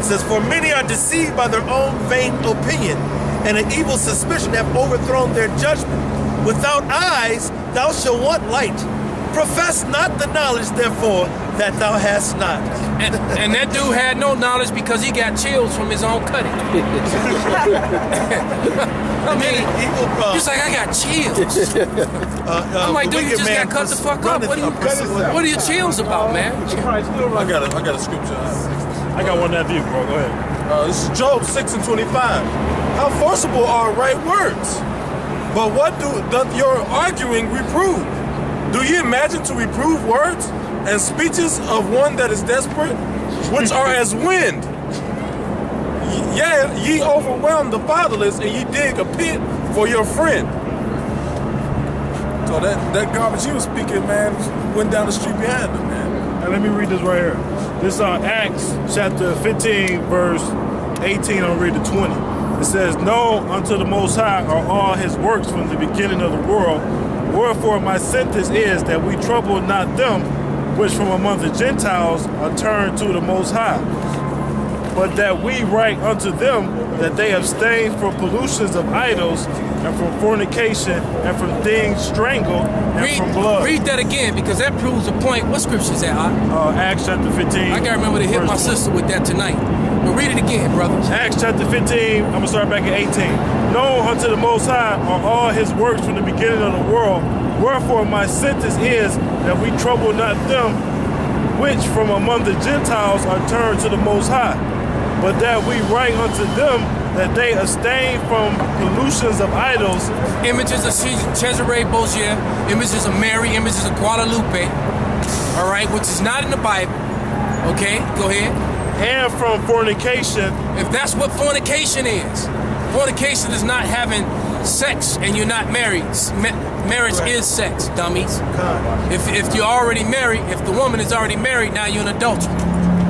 says, for many are deceived by their own vain opinion, and an evil suspicion have overthrown their judgment. Without eyes thou shalt want light. Profess not the knowledge, therefore, that thou hast not. And that dude had no knowledge because he got chills from his own cutting. I mean, he's like, I got chills. I'm like, dude, you just got cut the fuck up. What are your chills about, man? I got a scripture. I got one that view, bro. Go ahead. This is Job 6:25. How forcible are right words? But what doth your arguing reprove? Do ye imagine to reprove words and speeches of one that is desperate, which are as wind? Yeah, ye overwhelm the fatherless, and ye dig a pit for your friend. So that garbage he was speaking, man, went down the street behind him, man. Now let me read this right here. This is Acts chapter 15, verse 18. I'll read the 20. It says, "Know unto the Most High are all his works from the beginning of the world. Wherefore my sentence is that we trouble not them which from among the Gentiles are turned to the Most High, but that we write unto them that they abstain from pollutions of idols and from fornication and from things strangled and from blood." Read that again, because that proves the point. What scripture is that? Acts chapter 15. I gotta remember to hit my sister with that tonight. But read it again, brother. Acts chapter 15, I'm gonna start back at 18. "Known unto the Most High are all his works from the beginning of the world. Wherefore my sentence is that we trouble not them which from among the Gentiles are turned to the Most High, but that we write unto them that they abstain from pollutions of idols." Images of Cesare Borgia, images of Mary, images of Guadalupe, all right, which is not in the Bible. Okay, go ahead. "And from fornication." If that's what fornication is not having sex and you're not married. Marriage is sex, dummies. If you're already married, if the woman is already married, now you're an adulterer.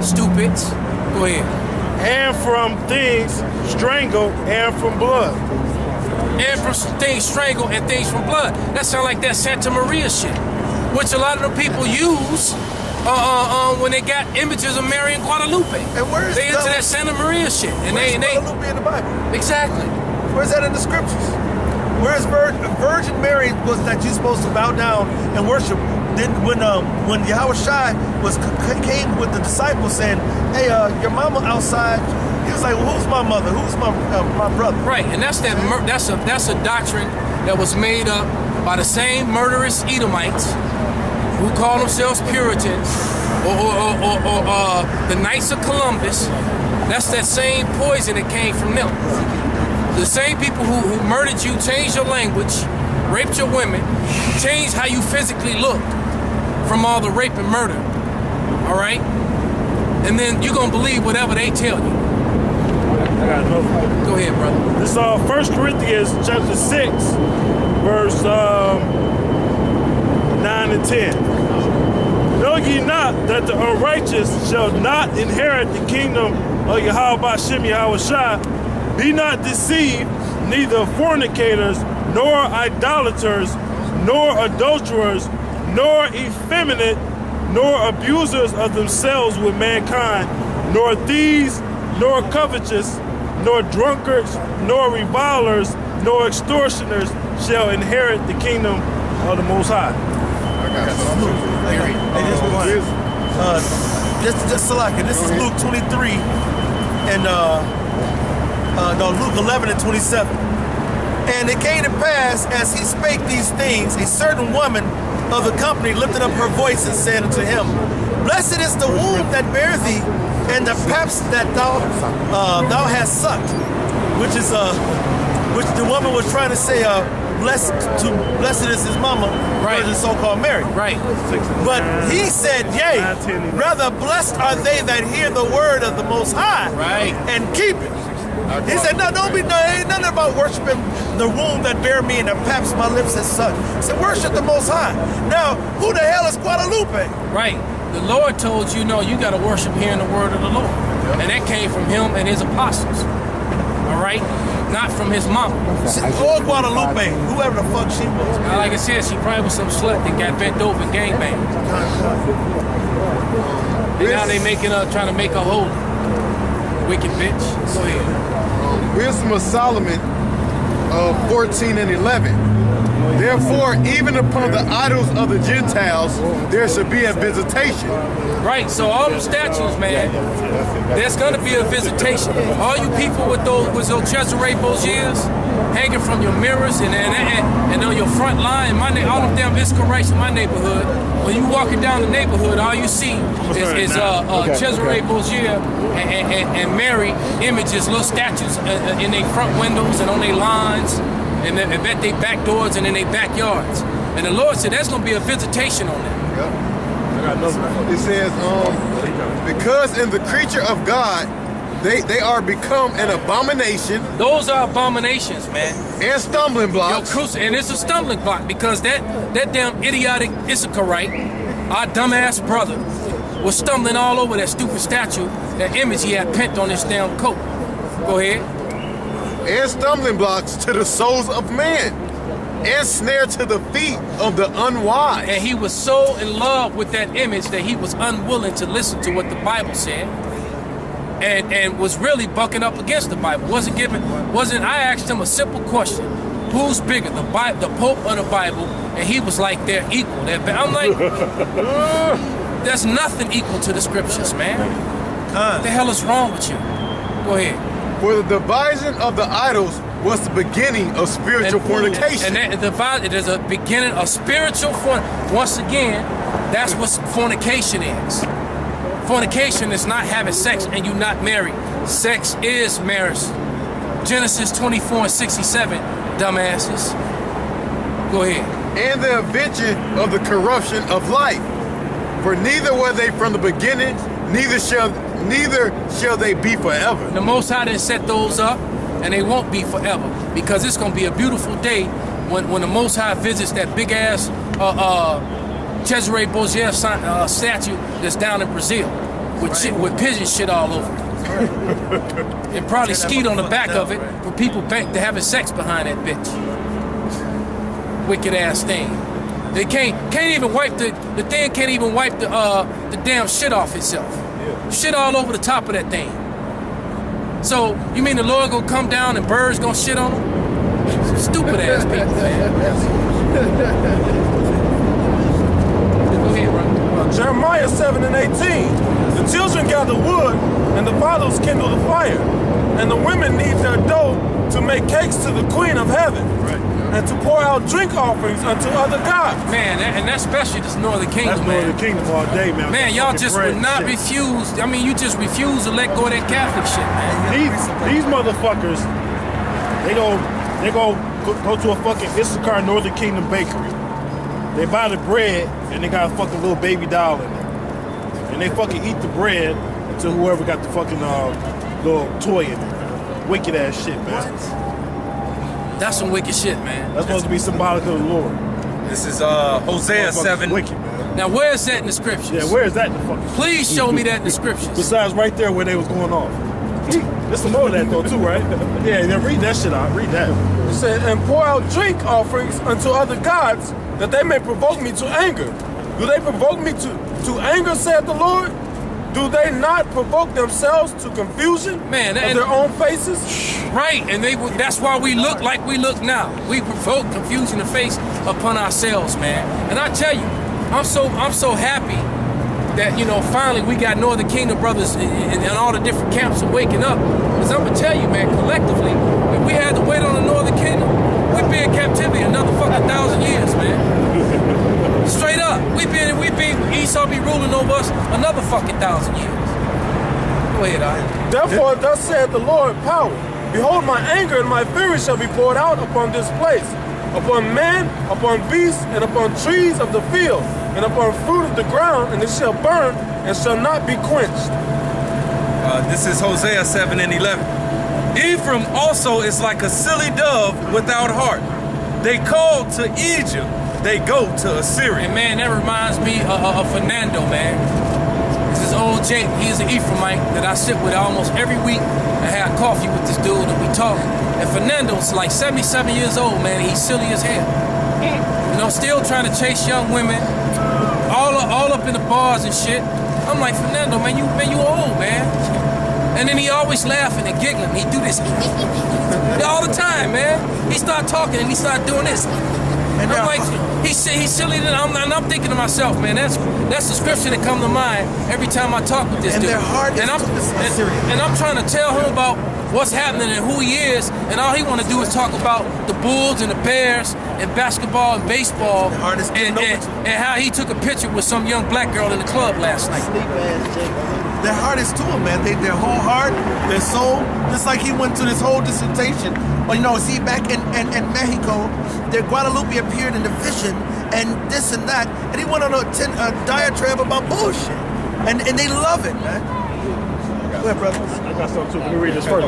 Stupids. Go ahead. "And from things strangled and from blood." And from things strangled and things from blood. That sounds like that Santa Maria shit, which a lot of the people use when they got images of Mary and Guadalupe. And where is they into that Santa Maria shit? And where's Guadalupe in the Bible? Exactly. Where's that in the scriptures? Where's Virgin Mary was that you're supposed to bow down and worship? Then when YAHAWASHI came with the disciples saying, "Hey, your mama outside," he was like, "Well, who's my mother? Who's my brother?" Right, and that's a doctrine that was made up by the same murderous Edomites who call themselves Puritans or the Knights of Columbus. That's that same poison that came from them. The same people who murdered you, changed your language, raped your women, changed how you physically looked from all the rape and murder. All right? And then you're going to believe whatever they tell you. I got another one. Go ahead, brother. This is 1 Corinthians chapter 6, verse 9 and 10. "Know ye not that the unrighteous shall not inherit the kingdom of YAHAWASHI? Be not deceived, neither fornicators, nor idolaters, nor adulterers, nor effeminate, nor abusers of themselves with mankind, nor thieves, nor covetous, nor drunkards, nor revilers, nor extortioners shall inherit the kingdom of the Most High." This is Luke 23 and Luke 11 and 27. "And it came to pass, as he spake these things, a certain woman of the company lifted up her voice and said unto him, Blessed is the womb that bare thee, and the paps that thou hast sucked," which the woman was trying to say, blessed is his mama, right, versus so-called Mary. Right. But he said, "Yea, rather blessed are they that hear the word of the Most High, right, and keep it." He said, "No, ain't nothing about worshiping the womb that bare me and the paps my lips has sucked." He said, "Worship the Most High." Now, who the hell is Guadalupe? Right. The Lord told you, no, you got to worship hearing the word of the Lord. And that came from him and his apostles. All right? Not from his mama. Or Guadalupe, whoever the fuck she was. Now, like I said, she probably was some slut that got bent over and gangbanged. And now they trying to make her holy. Wicked bitch. Go ahead. Wisdom of Solomon 14 and 11. Therefore, even upon the idols of the Gentiles, there should be a visitation. Right, so all them statues, man, there's gonna be a visitation. All you people with those Cesare Borgias hanging from your mirrors and on your front line, all them damn Iscarites in my neighborhood, when you walking down the neighborhood, all you see is Cesare Borgia and Mary images, little statues in their front windows and on their lines, and at their back doors and in their backyards. And the Lord said there's gonna be a visitation on that. It says, because in the creature of God, they are become an abomination. Those are abominations, man. And stumbling blocks. And it's a stumbling block because that damn idiotic Issacharite, our dumbass brother, was stumbling all over that stupid statue, that image he had pent on his damn coat. Go ahead. And stumbling blocks to the souls of man, and snare to the feet of the unwise. And he was so in love with that image that he was unwilling to listen to what the Bible said, and was really bucking up against the Bible. I asked him a simple question: who's bigger, the Pope or the Bible? And he was like, they're equal. I'm like, there's nothing equal to the scriptures, man. What the hell is wrong with you? Go ahead. For the devising of the idols was the beginning of spiritual fornication. And it is a beginning of spiritual fornication. Once again, that's what fornication is. Fornication is not having sex and you not married. Sex is marriage. Genesis 24:67, dumbasses. Go ahead. And the invention of the corruption of life. For neither were they from the beginning, neither shall they be forever. The Most High didn't set those up, and they won't be forever, because it's going to be a beautiful day when the Most High visits that big ass Cesare Borgia statue that's down in Brazil with pigeon shit all over it. And probably skeet on the back of it for people to having sex behind that bitch. Wicked ass thing. They can't even wipe the thing can't even wipe the damn shit off itself. Shit all over the top of that thing. So you mean the Lord gonna come down and birds gonna shit on them? Stupid ass people, man. Go ahead, bro. Jeremiah 7 and 18. The children gather wood, and the fathers kindle the fire, and the women knead their dough to make cakes to the Queen of Heaven, and to pour out drink offerings unto other gods. Man, and that's especially this Northern Kingdom, That's man. Northern Kingdom all day, man. Man, y'all just would not refuse. I mean, you just refuse to let go of that Catholic shit, man. These motherfuckers, they go to a fucking Issachar Northern Kingdom bakery. They buy the bread and they got a fucking little baby doll in it, and they fucking eat the bread until whoever got the fucking little toy in it. Wicked ass shit, man. That's some wicked shit, man. That's supposed to be symbolic of the Lord. This is Hosea 7. Wicked, man. Now, where is that in the scriptures? Yeah, where is that in the fucking? Please show me that in the scriptures. Besides, right there where they was going off. There's some more of that though too, right? Yeah, then read that shit out. Read that. It said, and pour out drink offerings unto other gods, that they may provoke me to anger. Do they provoke me to anger, saith the Lord? Do they not provoke themselves to confusion, man, of their own faces? Right, and that's why we look like we look now. We provoke confusion of face upon ourselves, man. And I tell you, I'm so happy that, you know, finally we got Northern Kingdom brothers in all the different camps are waking up. Because I'm gonna tell you, man, collectively, if we had to wait on the Northern Kingdom, we'd be in captivity another fucking 1,000 years, man. Straight up, Esau be ruling over us another fucking 1,000 years. Go ahead, I. Therefore, thus saith the Lord, power. Behold, my anger and my fury shall be poured out upon this place, upon man, upon beasts, and upon trees of the field, and upon fruit of the ground, and it shall burn and shall not be quenched. This is Hosea 7 and 11. Ephraim also is like a silly dove without heart. They call to Egypt, they go to Assyria. And man, that reminds me of Fernando, man. This is old Jake. He's an Ephraimite that I sit with almost every week. I had coffee with this dude and we talk. And Fernando's like 77 years old, man. He's silly as hell. You know, still trying to chase young women, all up in the bars and shit. I'm like, Fernando, man, you old, man. And then he always laughing and giggling. He do this all the time, man. He start talking and he start doing this. And I'm like, he's silly. And I'm thinking to myself, man, that's the scripture that come to mind every time I talk with this dude. Their heart is serious. And I'm trying to tell him about what's happening and who he is, and all he want to do is talk about the Bulls and the Bears and basketball and baseball and how he took a picture with some young black girl in the club last night. Their heart is to him, man. Their whole heart, their soul, just like he went to this whole dissertation. Well, you know, see, back in Mexico, their Guadalupe appeared in the vision and this and that, and he went on a diatribe about bullshit. And they love it, man. Go ahead, brother. I got something too. Let me read this first.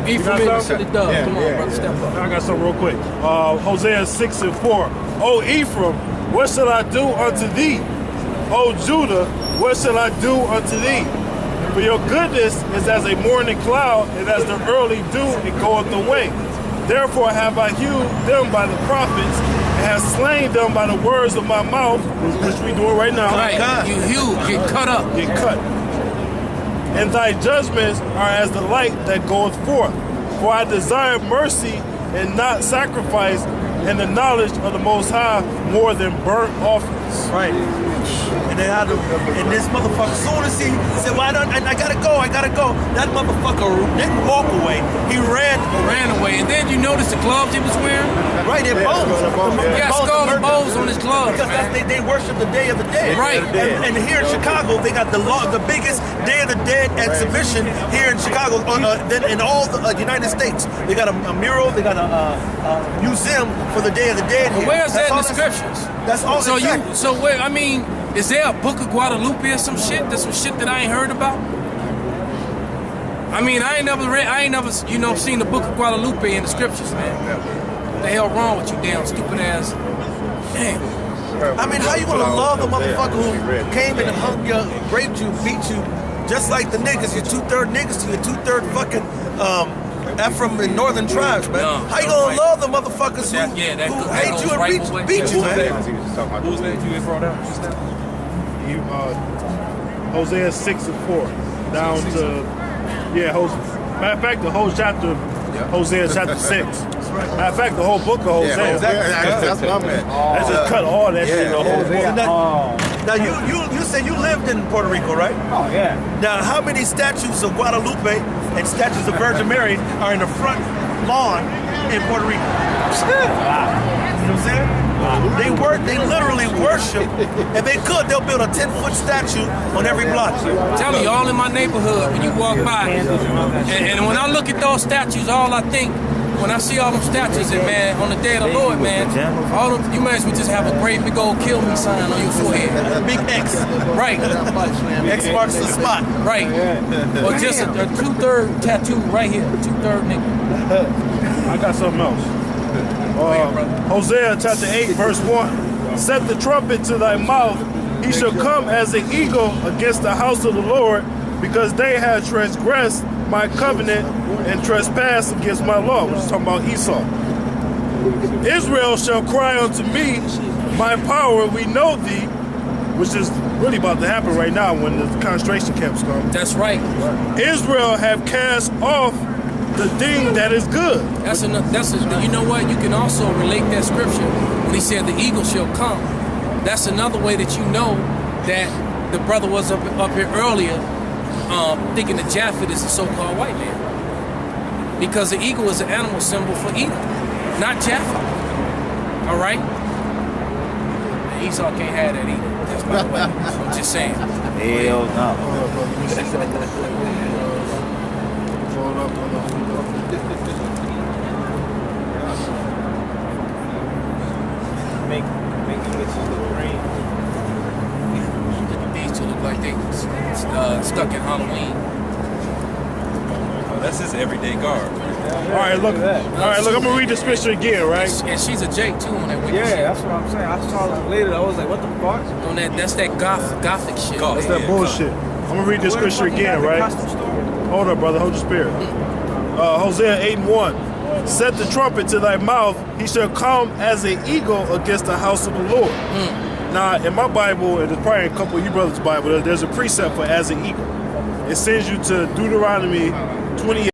He familiar to the dub. Come on, brother, step up. I got something real quick. Hosea 6:4. O Ephraim, what shall I do unto thee? O Judah, what shall I do unto thee? For your goodness is as a morning cloud, and as the early dew, it goeth away. Therefore have I hewed them by the prophets, and have slain them by the words of my mouth, which we doing right now. Right, you hew, get cut up. Get cut. And thy judgments are as the light that goeth forth. For I desire mercy and not sacrifice, and the knowledge of the Most High more than burnt offerings. Right. And they had to, and this motherfucker, as soon as he said, well, I gotta go. That motherfucker didn't walk away. He ran away. And then you notice the gloves he was wearing? Right, they're bones. He got skulls and bones on his gloves, because man. they worship the Day of the Dead. Right. And here in Chicago, they got the biggest Day of the Dead exhibition here in Chicago, in all the United States. They got a mural, they got a museum for the Day of the Dead here. Where's that in the scriptures? That's all. Is there a book of Guadalupe or some shit? There's some shit that I ain't heard about. I mean, I ain't never, seen the book of Guadalupe in the scriptures, man. What the hell wrong with you, damn stupid ass? Damn. I mean, how you gonna love the motherfucker who came and hung you, raped you, beat you, just like the niggas? You're 2/3 niggas to your 2/3 fucking from the northern tribes, man. No, how you gonna love the motherfuckers who hate you and beat you, man? Whose name you brought out just now? Hosea 6:4 down to matter of fact, the whole chapter, Hosea chapter 6. Matter of fact, the whole book of Hosea. That's what I meant. Let's just cut all that shit in the whole book. Now you said you lived in Puerto Rico, right? Oh yeah. Now how many statues of Guadalupe and statues of Virgin Mary are in the front lawn in Puerto Rico? You know what I'm saying? They literally worship. If they could, they'll build a 10-foot statue on every block. I'm telling you, all in my neighborhood, when you walk by, and when I look at those statues, all I think, when I see all them statues, and man, on the day of the Lord, man, you might as well just have a great big old kill me sign on your forehead. A big X. Right. X marks the spot. Right. Or just a 2/3 tattoo right here, 2/3 nigga. I got something else. Hosea chapter 8 verse 1. Set the trumpet to thy mouth, he shall come as an eagle against the house of the Lord, because they have transgressed my covenant and trespassed against my law. Which is talking about Esau. Israel shall cry unto me, my power, we know thee, which is really about to happen right now when the concentration camps come. That's right. Israel have cast off the thing that is good. You know what? You can also relate that scripture when he said the eagle shall come. That's another way that you know that the brother was up here earlier thinking that Japhet is the so-called white man. Because the eagle is an animal symbol for Edom, not Japhet. All right? And Esau can't have that either. That's by the way. I'm just saying. Hell no. Making witches look green. These two look like they stuck in Halloween. That's his everyday garb. All right, look. I'm gonna read the scripture again, right? And she's a Jake too on that wicked shit. Yeah, that's what I'm saying. I saw that later. I was like, what the fuck? On that's that gothic shit. That's that bullshit. I'm gonna read the scripture again, right? Hold up, brother. Hold your spirit. Hosea 8:1. Set the trumpet to thy mouth, he shall come as an eagle against the house of the Lord. Now, in my Bible, and there's probably a couple of you brothers' Bible, there's a precept for as an eagle. it sends you to Deuteronomy 28.